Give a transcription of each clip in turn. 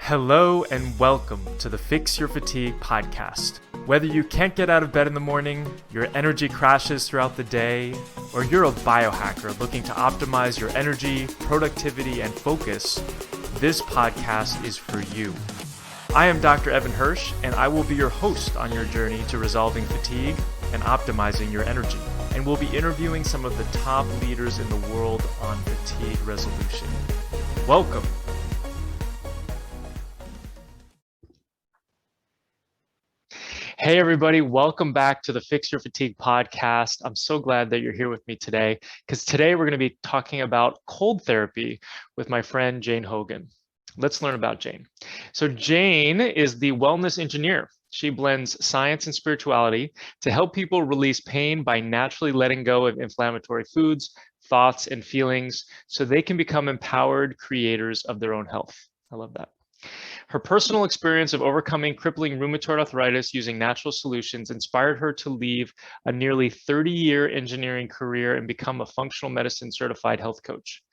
Hello and welcome to the Fix Your Fatigue podcast. Whether you can't get out of bed in the morning, your energy crashes throughout the day, or you're a biohacker looking to optimize your energy, productivity, and focus, this podcast is for you. I am Dr. Evan Hirsch, and I will be your host on your journey to resolving fatigue and optimizing your energy. And we'll be interviewing some of the top leaders in the world on fatigue resolution. Welcome. Hey everybody, welcome back to the Fix Your Fatigue podcast. I'm so glad that you're here with me today because today we're going to be talking about cold therapy with my friend Jane Hogan. Let's learn about Jane. So Jane is the wellness engineer. She blends science and spirituality to help people release pain by naturally letting go of inflammatory foods, thoughts, and feelings so they can become empowered creators of their own health. I love that. Her personal experience of overcoming crippling rheumatoid arthritis using natural solutions inspired her to leave a nearly 30-year engineering career and become a functional medicine certified health coach.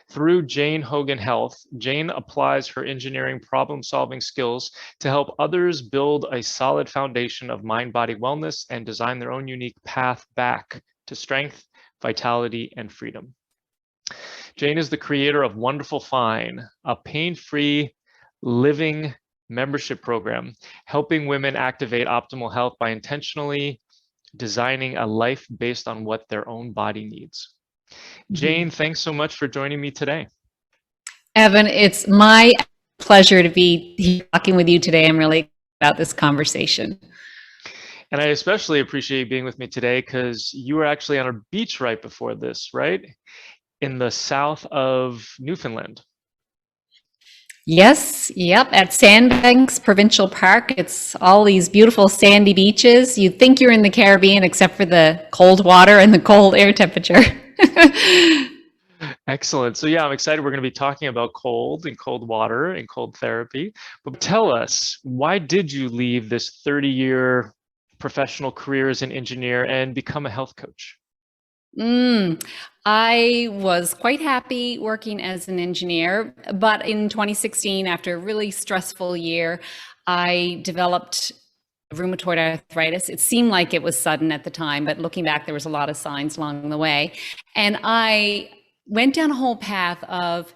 Through Jane Hogan Health, Jane applies her engineering problem-solving skills to help others build a solid foundation of mind-body wellness and design their own unique path back to strength, vitality, and freedom. Jane is the creator of Wonderful Fine, a pain-free living membership program, helping women activate optimal health by intentionally designing a life based on what their own body needs. Jane, thanks so much for joining me today. Evan, it's my pleasure to be here talking with you today. I'm really excited about this conversation. And I especially appreciate you being with me today because you were actually on a beach right before this, right? In the south of Newfoundland. Yes, yep, at Sandbanks Provincial Park. It's all these beautiful sandy beaches. You'd think you're in the Caribbean except for the cold water and the cold air temperature. Excellent. So yeah, I'm excited. We're going to be talking about cold and cold water and cold therapy. But tell us, why did you leave this 30-year professional career as an engineer and become a health coach? I was quite happy working as an engineer, but in 2016, after a really stressful year, I developed rheumatoid arthritis. It seemed like it was sudden at the time, but looking back, there was a lot of signs along the way. And I went down a whole path of,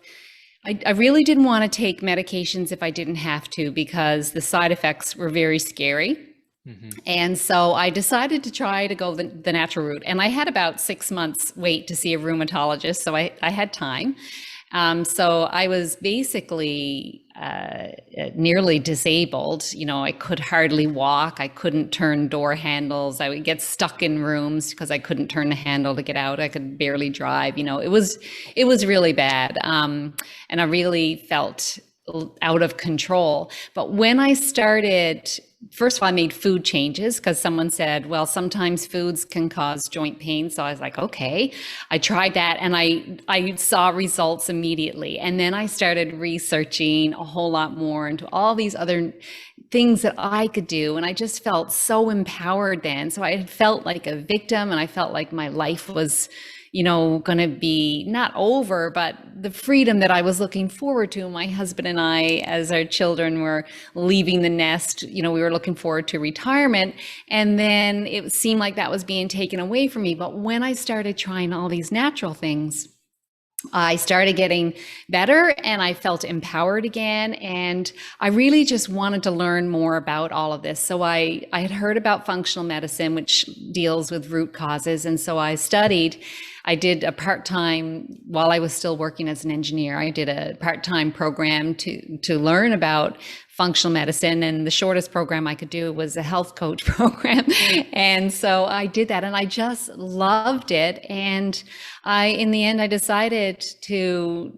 I really didn't want to take medications if I didn't have to, because the side effects were very scary. And so I decided to try to go the natural route. And I had about 6 months wait to see a rheumatologist, so I had time. So I was basically nearly disabled. You know, I could hardly walk. I couldn't turn door handles. I would get stuck in rooms because I couldn't turn the handle to get out. I could barely drive. You know, it was really bad. And I really felt out of control. But when I started, first of all, I made food changes because someone said, well, sometimes foods can cause joint pain. So I was like, okay, I tried that and I saw results immediately. And then I started researching a whole lot more into all these other things that I could do. And I just felt so empowered then. So I had felt like a victim and I felt like my life was, you know, going to be not over, but the freedom that I was looking forward to. My husband and I, as our children were leaving the nest, you know, we were looking forward to retirement. And then it seemed like that was being taken away from me. But when I started trying all these natural things, I started getting better and I felt empowered again. And I really just wanted to learn more about all of this. So I had heard about functional medicine, which deals with root causes. And so I studied. I did a part-time, while I was still working as an engineer, I did a part-time program to learn about functional medicine. And the shortest program I could do was a health coach program. And so I did that and I just loved it. And in the end, I decided to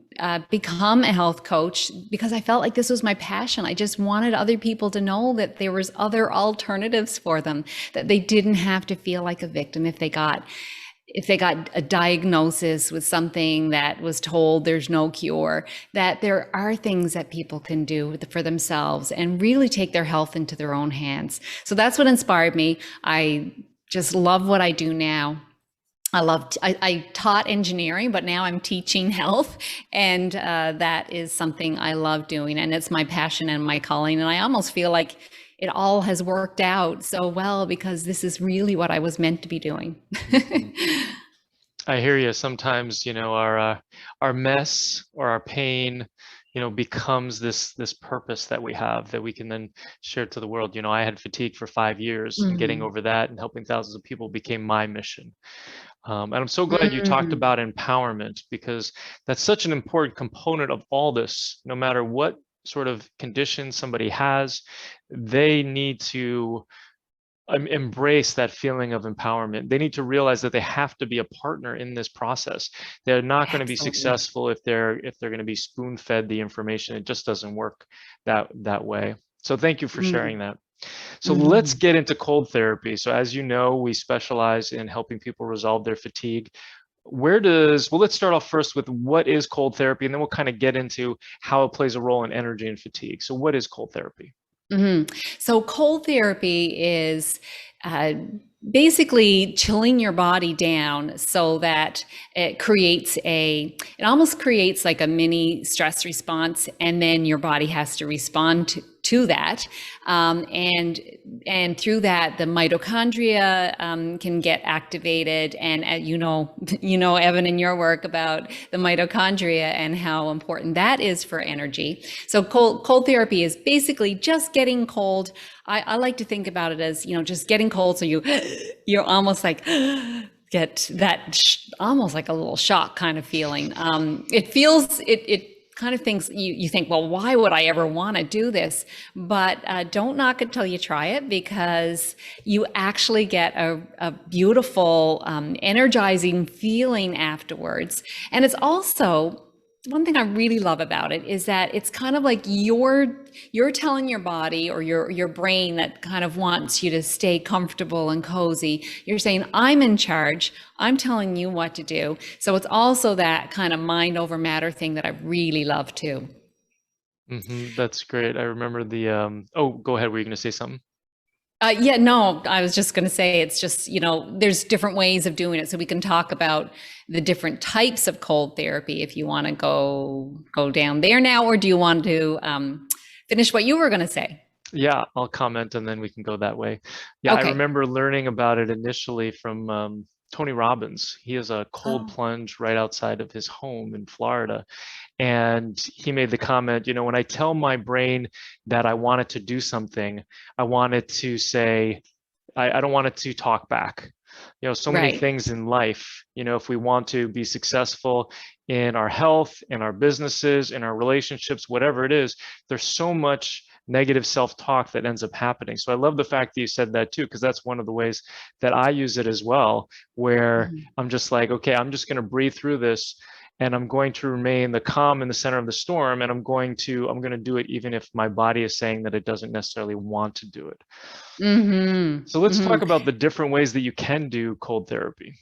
become a health coach because I felt like this was my passion. I just wanted other people to know that there was other alternatives for them, that they didn't have to feel like a victim if they got a diagnosis with something that was told there's no cure, that there are things that people can do for themselves and really take their health into their own hands. So that's what inspired me. I just love what I do now. I taught engineering, but now I'm teaching health. And that is something I love doing. And it's my passion and my calling. And I almost feel like it all has worked out so well because this is really what I was meant to be doing. Mhm. I hear you. Sometimes, our mess or our pain, becomes this purpose that we have that we can then share to the world. I had fatigue for 5 years, and getting Mhm. over that and helping thousands of people became my mission. And I'm so glad you talked Mm. about empowerment, because that's such an important component of all this. No matter what sort of condition somebody has, they need to embrace that feeling of empowerment. They need to realize that they have to be a partner in this process. They're not going to be Absolutely. successful if they're going to be spoon-fed the information. It just doesn't work that way. So thank you for sharing Mm. that. So let's Mhm. get into cold therapy. So as you know, we specialize in helping people resolve their fatigue. Well, let's start off first with what is cold therapy, and then we'll kind of get into how it plays a role in energy and fatigue. So what is cold therapy? Mhm. So cold therapy is uh, basically chilling your body down so that it almost creates like a mini stress response, and then your body has to respond to that. And through that, the mitochondria can get activated. And Evan, in your work about the mitochondria and how important that is for energy. So cold therapy is basically just getting cold. I like to think about it as, just getting cold. So you're almost like, get that almost like a little shock kind of feeling. It kind of things you think, well, why would I ever want to do this? But don't knock it till you try it, because you actually get a beautiful, energizing feeling afterwards. And it's also one thing I really love about it is that it's kind of like you're telling your body or your brain that kind of wants you to stay comfortable and cozy. You're saying, I'm in charge. I'm telling you what to do. So it's also that kind of mind over matter thing that I really love too. That's great. I remember oh, go ahead. Were you going to say something? Yeah, no, I was just going to say it's just, there's different ways of doing it. So we can talk about the different types of cold therapy if you want to go down there now, or do you want to finish what you were going to say? Yeah, I'll comment and then we can go that way. Yeah, I Okay. remember learning about it initially from Tony Robbins. He has a cold Oh, plunge right outside of his home in Florida. And he made the comment, when I tell my brain that I want it to do something, I want it to say, I don't want it to talk back. So many right. things in life, if we want to be successful in our health, in our businesses, in our relationships, whatever it is, there's so much negative self-talk that ends up happening. So I love the fact that you said that too, because that's one of the ways that I use it as well, where Mhm. I'm just like, okay, I'm just going to breathe through this, and I'm going to remain the calm in the center of the storm, and I'm going to do it even if my body is saying that it doesn't necessarily want to do it. Mhm. So let's talk Mhm. about the different ways that you can do cold therapy.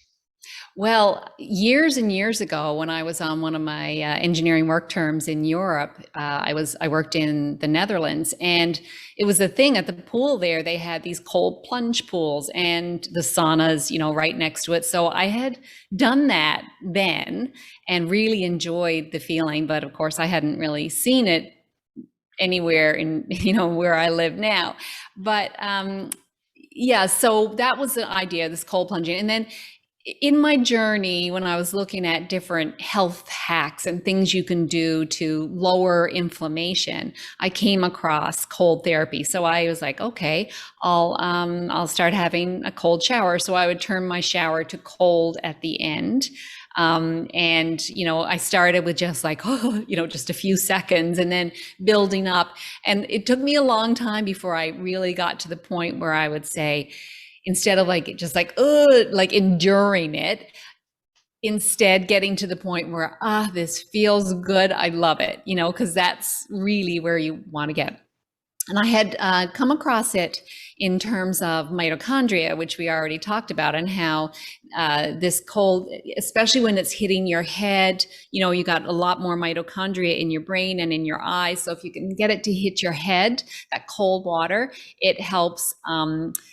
Well, years and years ago, when I was on one of my engineering work terms in Europe, I worked in the Netherlands, and it was a thing at the pool there. They had these cold plunge pools and the saunas, right next to it. So I had done that then and really enjoyed the feeling. But of course, I hadn't really seen it anywhere in where I live now. But yeah, so that was the idea, this cold plunging, and then in my journey, when I was looking at different health hacks and things you can do to lower inflammation, I came across cold therapy. So I was like, okay, I'll start having a cold shower. So I would turn my shower to cold at the end. And I started with just like, just a few seconds, and then building up. And it took me a long time before I really got to the point where I would say, instead of like just like enduring it, instead getting to the point where this feels good, I love it, because that's really where you want to get. And I had come across it in terms of mitochondria, which we already talked about, and how this cold, especially when it's hitting your head, you got a lot more mitochondria in your brain and in your eyes. So if you can get it to hit your head, that cold water, it helps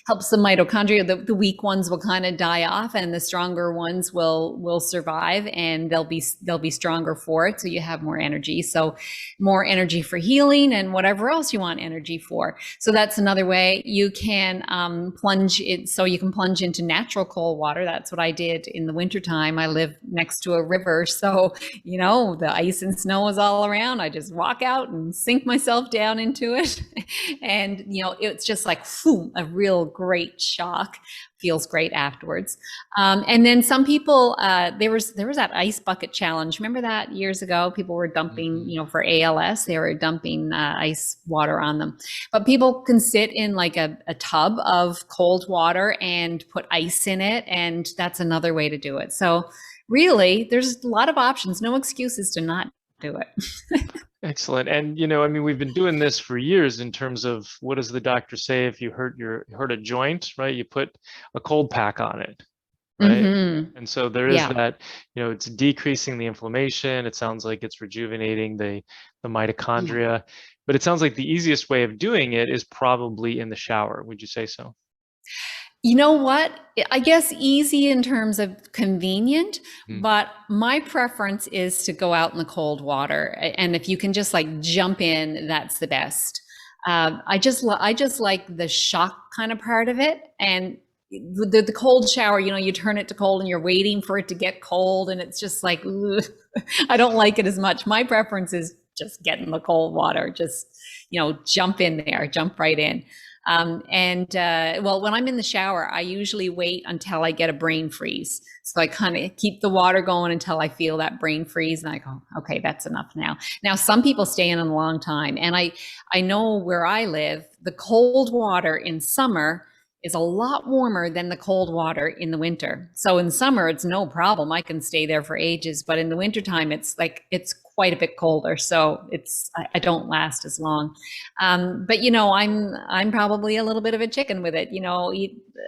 helps the mitochondria. The weak ones will kind of die off, and the stronger ones will survive, and they'll be stronger for it. So you have more energy. So more energy for healing and whatever else you want energy for. So that's another way you can plunge it. So you can plunge into natural cold water. That's what I did in the wintertime. I live next to a river. So, the ice and snow is all around. I just walk out and sink myself down into it. And, it's just like, whew, a real great shock. Feels great afterwards. And then some people, there was that ice bucket challenge. Remember that years ago? People were dumping, for ALS, they were dumping ice water on them. But people can sit in like a tub of cold water and put ice in it, and that's another way to do it. So really, there's a lot of options. No excuses to not do it. Excellent. And, we've been doing this for years in terms of what does the doctor say if you hurt a joint, right? You put a cold pack on it, right? Mm-hmm. And so there is that, it's decreasing the inflammation. It sounds like it's rejuvenating the mitochondria, but it sounds like the easiest way of doing it is probably in the shower. Would you say so? You know what? I guess easy in terms of convenient, but my preference is to go out in the cold water. And if you can just like jump in, that's the best. I just like the shock kind of part of it. And the cold shower, you turn it to cold and you're waiting for it to get cold. And it's just like, ugh, I don't like it as much. My preference is just get in the cold water. Just, jump in there, jump right in. Well, when I'm in the shower, I usually wait until I get a brain freeze. So I kind of keep the water going until I feel that brain freeze, and I go, okay, that's enough now. Now, some people stay in a long time, and I know where I live, the cold water in summer is a lot warmer than the cold water in the winter. So in summer, it's no problem. I can stay there for ages, but in the wintertime, it's quite a bit colder. So I don't last as long. But I'm probably a little bit of a chicken with it.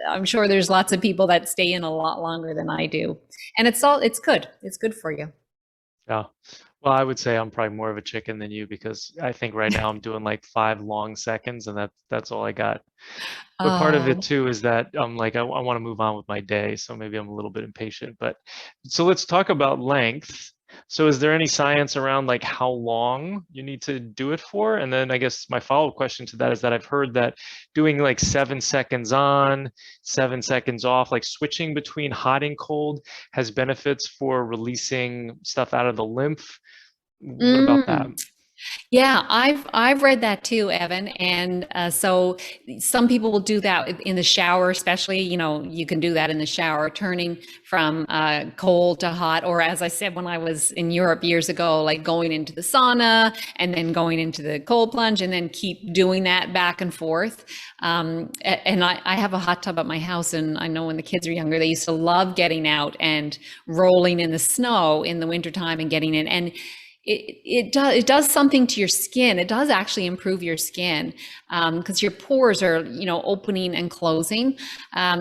I'm sure there's lots of people that stay in a lot longer than I do. And it's good. It's good for you. Yeah. Well, I would say I'm probably more of a chicken than you, because I think right now I'm doing like 5 long seconds, and that's all I got. But part of it too is that I'm like, I want to move on with my day. So maybe I'm a little bit impatient, so let's talk about length. So is there any science around like how long you need to do it for? And then I guess my follow-up question to that is that I've heard that doing like 7 seconds on, 7 seconds off, like switching between hot and cold, has benefits for releasing stuff out of the lymph. What about that? Yeah, I've read that too, Evan. And so some people will do that in the shower, especially, you can do that in the shower, turning from cold to hot. Or as I said, when I was in Europe years ago, like going into the sauna and then going into the cold plunge, and then keep doing that back and forth. And I have a hot tub at my house, and I know when the kids are younger, they used to love getting out and rolling in the snow in the wintertime and getting in. And it does something to your skin. It does actually improve your skin, because your pores are, opening and closing.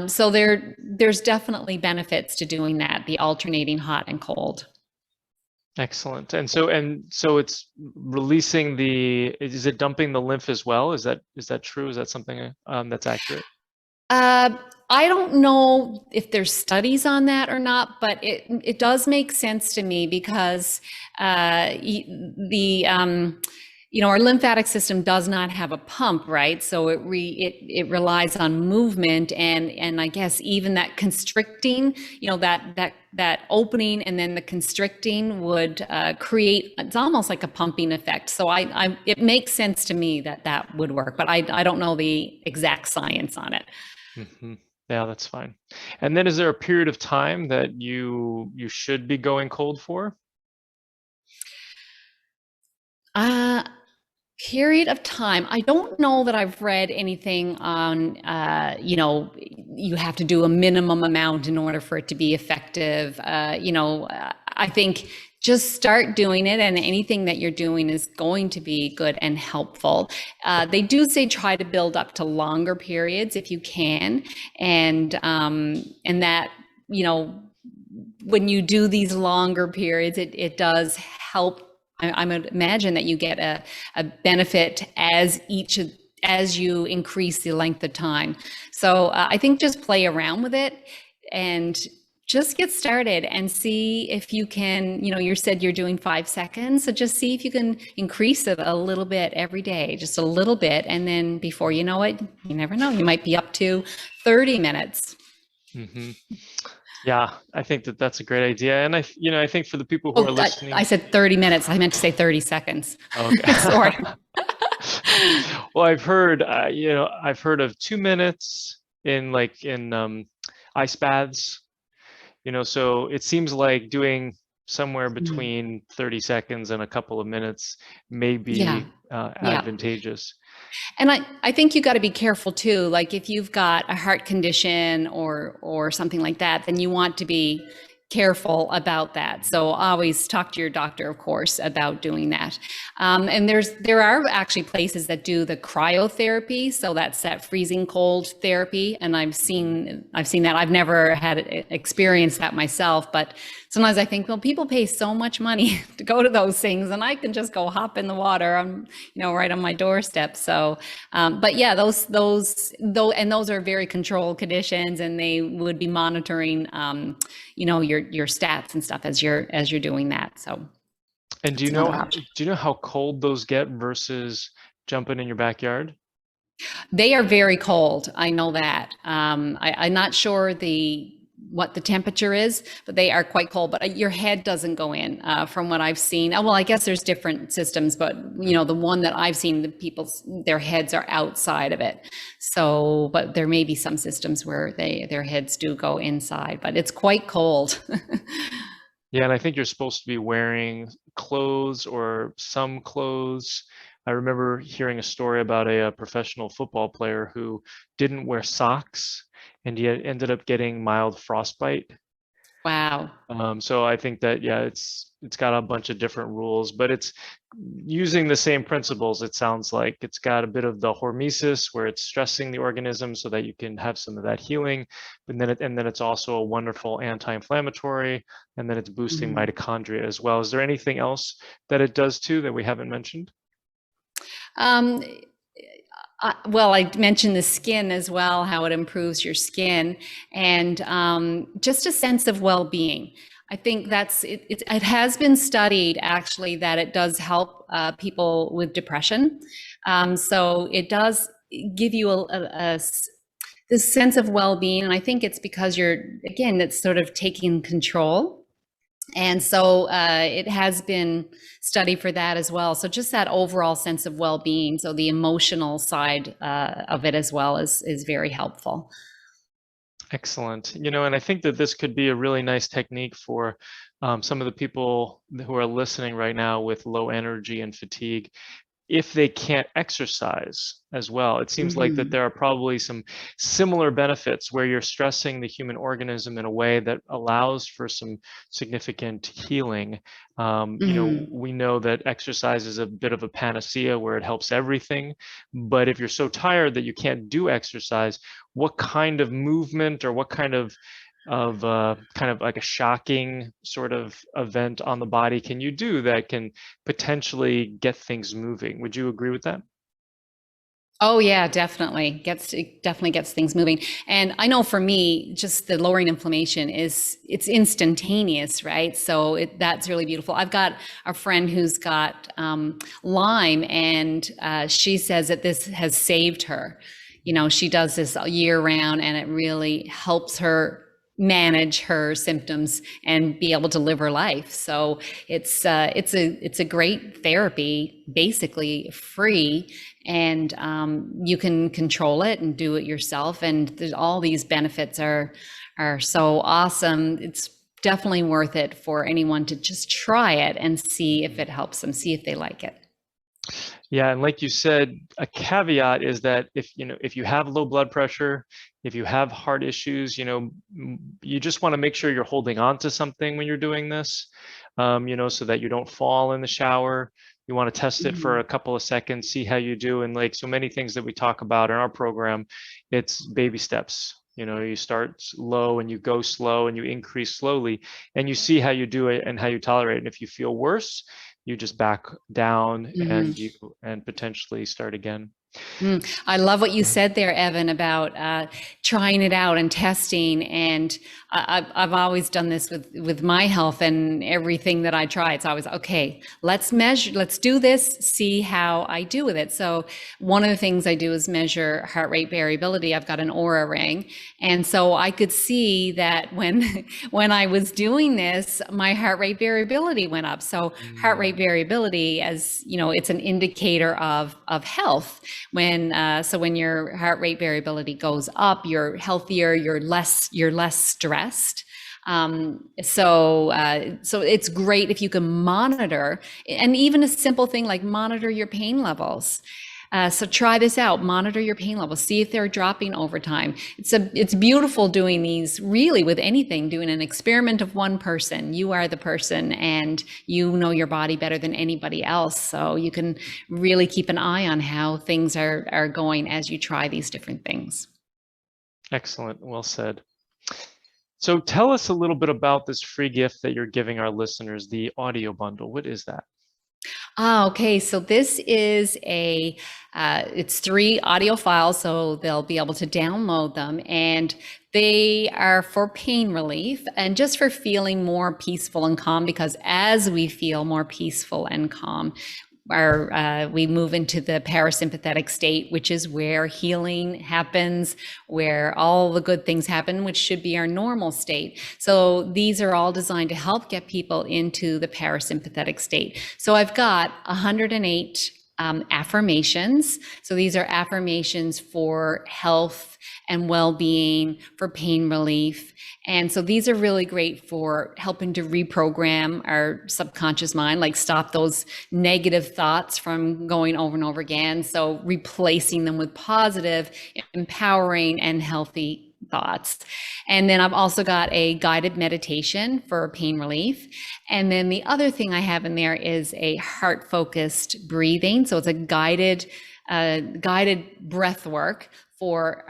So there's definitely benefits to doing that, the alternating hot and cold. Excellent. And so it's releasing is it dumping the lymph as well? Is that true? Is that something that's accurate? I don't know if there's studies on that or not, but it does make sense to me, because our lymphatic system does not have a pump, right? So it relies on movement, and I guess even that constricting, that opening and then the constricting would create, it's almost like a pumping effect. So it makes sense to me that would work, but I don't know the exact science on it. Mm-hmm. Yeah, that's fine. And then is there a period of time that you should be going cold for? Period of time. I don't know that I've read anything on, you have to do a minimum amount in order for it to be effective. I think just start doing it, and anything that you're doing is going to be good and helpful. They do say try to build up to longer periods if you can, and that, you know, when you do these longer periods, it does help. I would imagine that you get a benefit as you increase the length of time. So I think just play around with it and just get started and see if you can, you know, you said you're doing 5 seconds. So just see if you can increase it a little bit every day, just a little bit. And then before you know it, you never know, you might be up to 30 minutes. Mm-hmm. Yeah, I think that's a great idea. And I think for the people who are listening. I said 30 minutes. I meant to say 30 seconds. Okay. Sorry. Well, I've heard of 2 minutes in ice baths, so it seems like doing somewhere between 30 seconds and a couple of minutes may be advantageous. And I think you got to be careful too. Like if you've got a heart condition or something like that, then you want to be careful about that. So always talk to your doctor, of course, about doing that. And there are actually places that do the cryotherapy. So that's that freezing cold therapy. And I've seen that. I've never had experienced that myself, but sometimes I think, well, people pay so much money to go to those things, and I can just go hop in the water. I'm, right on my doorstep. So, but yeah, those are very controlled conditions, and they would be monitoring, your stats and stuff as you're doing that. So, and do you know how cold those get versus jumping in your backyard? They are very cold. I know that. I'm not sure what the temperature is, but they are quite cold. But your head doesn't go in, from what I've seen. Well, I guess there's different systems, but the one that I've seen, their heads are outside of it. So, but there may be some systems where their heads do go inside, but it's quite cold. Yeah, and I think you're supposed to be wearing clothes or some clothes. I remember hearing a story about a professional football player who didn't wear socks, and he ended up getting mild frostbite. Wow. So I think that, it's got a bunch of different rules, but it's using the same principles. It sounds like it's got a bit of the hormesis, where it's stressing the organism so that you can have some of that healing, but then it's also a wonderful anti-inflammatory, and then it's boosting mitochondria as well. Is there anything else that it does too that we haven't mentioned? Well, I mentioned the skin as well, how it improves your skin, and just a sense of well-being. I think it has been studied actually that it does help people with depression. So it does give you this sense of well-being, and I think it's because it's sort of taking control. And so it has been studied for that as well. So just that overall sense of well-being. So the emotional side of it as well is very helpful. Excellent. And I think that this could be a really nice technique for some of the people who are listening right now with low energy and fatigue, if they can't exercise as well. It seems like that there are probably some similar benefits where you're stressing the human organism in a way that allows for some significant healing. We know that exercise is a bit of a panacea where it helps everything, but if you're so tired that you can't do exercise, what kind of movement or what kind of like a shocking sort of event on the body can you do that can potentially get things moving? Would you agree with that? Oh yeah, definitely. It definitely gets things moving. And I know for me, just the lowering inflammation it's instantaneous, right? So that's really beautiful. I've got a friend who's got Lyme, and she says that this has saved her. She does this year round, and it really helps her manage her symptoms and be able to live her life. So it's a great therapy, basically free, and you can control it and do it yourself. And all these benefits are so awesome. It's definitely worth it for anyone to just try it and see if it helps them, see if they like it. Yeah, and like you said, a caveat is that if you have low blood pressure, if you have heart issues, you just want to make sure you're holding on to something when you're doing this, so that you don't fall in the shower. You want to test it for Mhm. a couple of seconds, see how you do. And like so many things that we talk about in our program, it's baby steps. You start low and you go slow and you increase slowly and you see how you do it and how you tolerate it. And if you feel worse, you just back down Mhm. and potentially start again. I love what you Yeah. said there, Evan, about trying it out and testing. And I've always done this with my health and everything that I try. It's always, okay, let's measure, let's do this, see how I do with it. So one of the things I do is measure heart rate variability. I've got an Aura ring. And so I could see that when I was doing this, my heart rate variability went up. So heart rate Mm. variability, as you know, it's an indicator of health. When your heart rate variability goes up, you're healthier, you're less stressed. So it's great if you can monitor, and even a simple thing like monitor your pain levels. So try this out, monitor your pain levels, see if they're dropping over time. It's beautiful doing these really with anything, doing an experiment of one person. You are the person and you know your body better than anybody else. So you can really keep an eye on how things are going as you try these different things. Excellent. Well said. So tell us a little bit about this free gift that you're giving our listeners, the audio bundle. What is that? Okay. So this is it's 3 audio files, so they'll be able to download them, and they are for pain relief and just for feeling more peaceful and calm. Because as we feel more peaceful and calm, we move into the parasympathetic state, which is where healing happens, where all the good things happen, which should be our normal state. So these are all designed to help get people into the parasympathetic state. So I've got 108 affirmations. So these are affirmations for health and well-being, for pain relief. And so these are really great for helping to reprogram our subconscious mind, like stop those negative thoughts from going over and over again. So replacing them with positive, empowering, and healthy thoughts. And then I've also got a guided meditation for pain relief. And then the other thing I have in there is a heart focused breathing. So it's a guided breath work for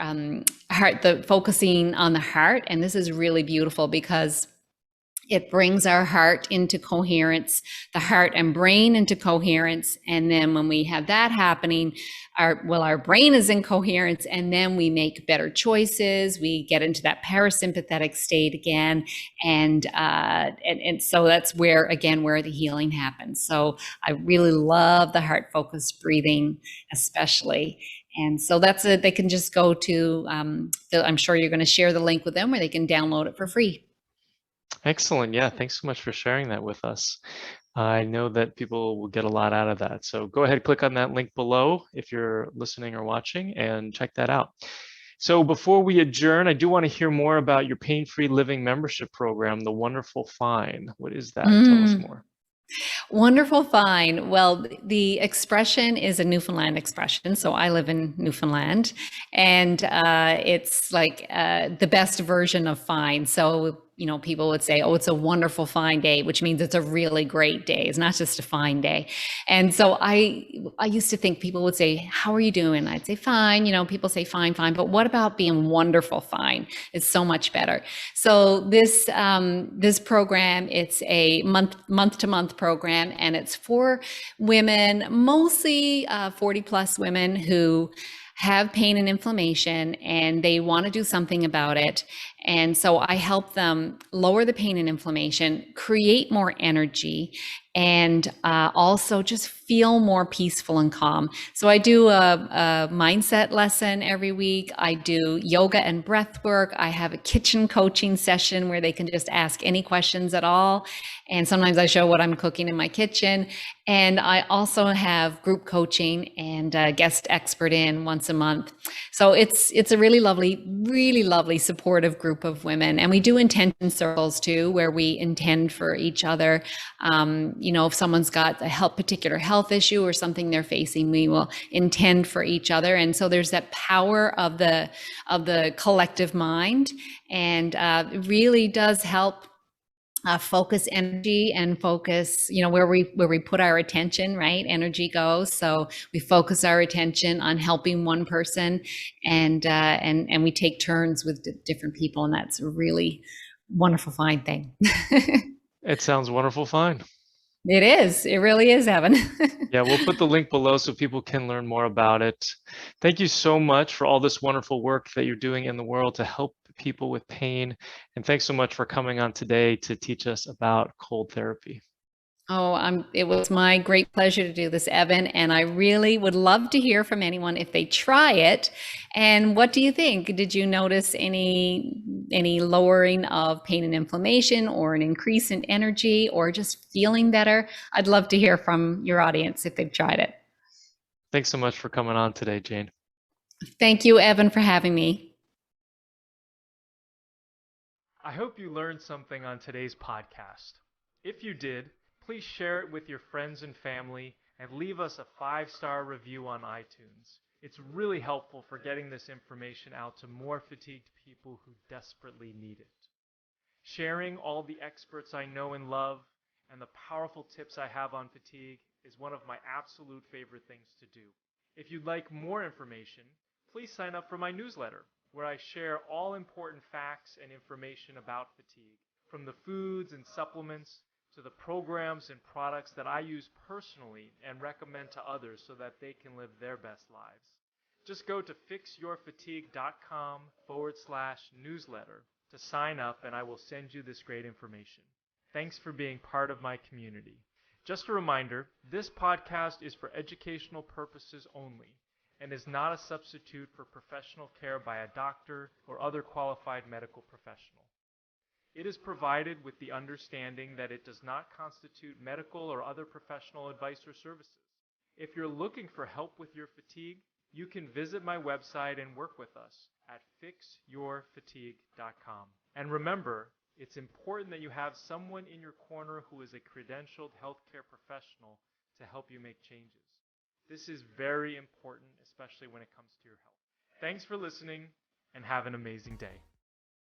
focusing on the heart. And this is really beautiful because it brings our heart into coherence, the heart and brain into coherence. And then when we have that happening, our brain is in coherence, and then we make better choices. We get into that parasympathetic state again. And so that's where the healing happens. So I really love the heart focused breathing, especially. And so that's it. They can just go to, I'm sure you're going to share the link with them where they can download it for free. Excellent. Yeah, thanks so much for sharing that with us. I know that people will get a lot out of that. So go ahead, click on that link below if you're listening or watching and check that out. So before we adjourn, I do want to hear more about your pain-free living membership program, The Wonderful Fine. What is that? Tell us more. Wonderful fine. Well, the expression is a Newfoundland expression. So I live in Newfoundland, and it's like the best version of fine. So, people would say, oh, it's a wonderful fine day, which means it's a really great day. It's not just a fine day. And so I used to think people would say, how are you doing? I'd say, fine. People say fine, fine. But what about being wonderful fine? It's so much better. So this program, it's a month to month program, and it's for women, mostly 40 plus women who have pain and inflammation, and they want to do something about it. And so I help them lower the pain and inflammation, create more energy, and also just feel more peaceful and calm. So I do a mindset lesson every week. I do yoga and breath work. I have a kitchen coaching session where they can just ask any questions at all. And sometimes I show what I'm cooking in my kitchen. And I also have group coaching and a guest expert in once a month. So it's a really lovely supportive group group of women. And we do intention circles too, where we intend for each other. If someone's got a particular health issue or something they're facing, we will intend for each other. And so there's that power of the collective mind, and it really does help focus energy and focus, where we put our attention, right? Energy goes. So we focus our attention on helping one person, and we take turns with different people, and that's a really wonderful, fine thing. It sounds wonderful, fine. It is. It really is, Evan. Yeah, we'll put the link below so people can learn more about it. Thank you so much for all this wonderful work that you're doing in the world to help people with pain. And thanks so much for coming on today to teach us about cold therapy. Oh, it was my great pleasure to do this, Evan, and I really would love to hear from anyone if they try it. And what do you think? Did you notice any lowering of pain and inflammation, or an increase in energy, or just feeling better? I'd love to hear from your audience if they've tried it. Thanks so much for coming on today, Jane. Thank you, Evan, for having me. I hope you learned something on today's podcast. If you did, please share it with your friends and family and leave us a 5-star review on iTunes. It's really helpful for getting this information out to more fatigued people who desperately need it. Sharing all the experts I know and love and the powerful tips I have on fatigue is one of my absolute favorite things to do. If you'd like more information, please sign up for my newsletter, where I share all important facts and information about fatigue, from the foods and supplements to the programs and products that I use personally and recommend to others so that they can live their best lives. Just go to fixyourfatigue.com/newsletter to sign up, and I will send you this great information. Thanks for being part of my community. Just a reminder, this podcast is for educational purposes only and is not a substitute for professional care by a doctor or other qualified medical professional. It is provided with the understanding that it does not constitute medical or other professional advice or services. If you're looking for help with your fatigue, you can visit my website and work with us at fixyourfatigue.com. And remember, it's important that you have someone in your corner who is a credentialed healthcare professional to help you make changes. This is very important, especially when it comes to your health. Thanks for listening, and have an amazing day.